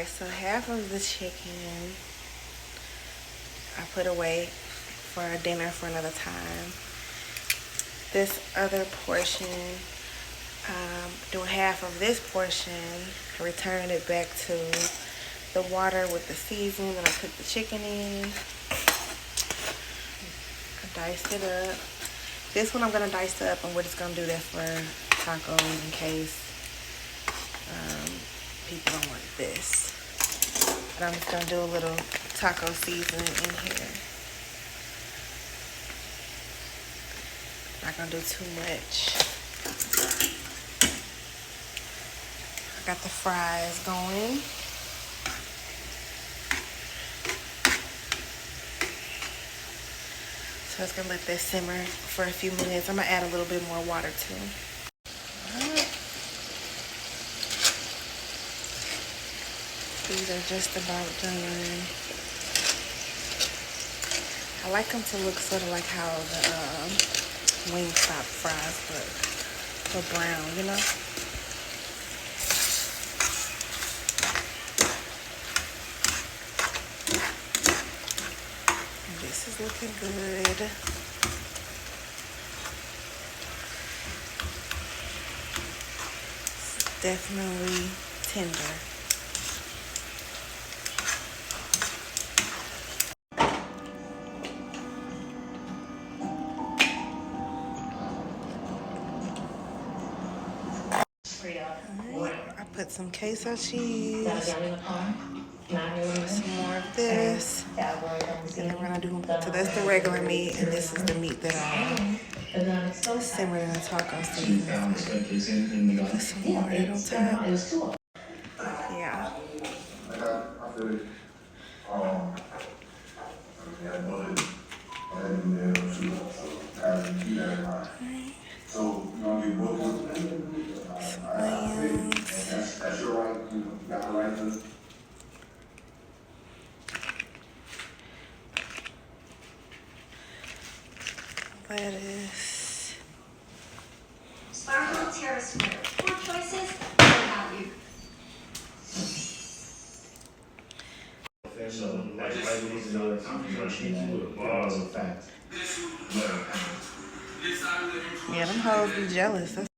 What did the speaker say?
Alright, so half of the chicken I put away for dinner for another time. This other portion, do half of this portion, return it back to the water with the seasoning that I cooked the chicken in. I diced it up. This one I'm gonna dice up, and we're just gonna do that for tacos in case people don't want this. But I'm just gonna do a little taco seasoning in here. Not gonna do too much. I got the fries going. So it's gonna let that simmer for a few minutes. I'm gonna add a little bit more water too. These are just about done. I like them to look sort of like how the Wingstop fries look. A little brown, you know? This is looking good. It's definitely tender. I put some queso cheese, some more of this, and then we're gonna do, so that's the regular meat, and this is the meat that I simmered in the taco seasoning. Put some more right on top. Yeah. Some onions. Lettuce. Sparkle terrace fruit. Four choices, what about you? Yeah, them hoes be jealous.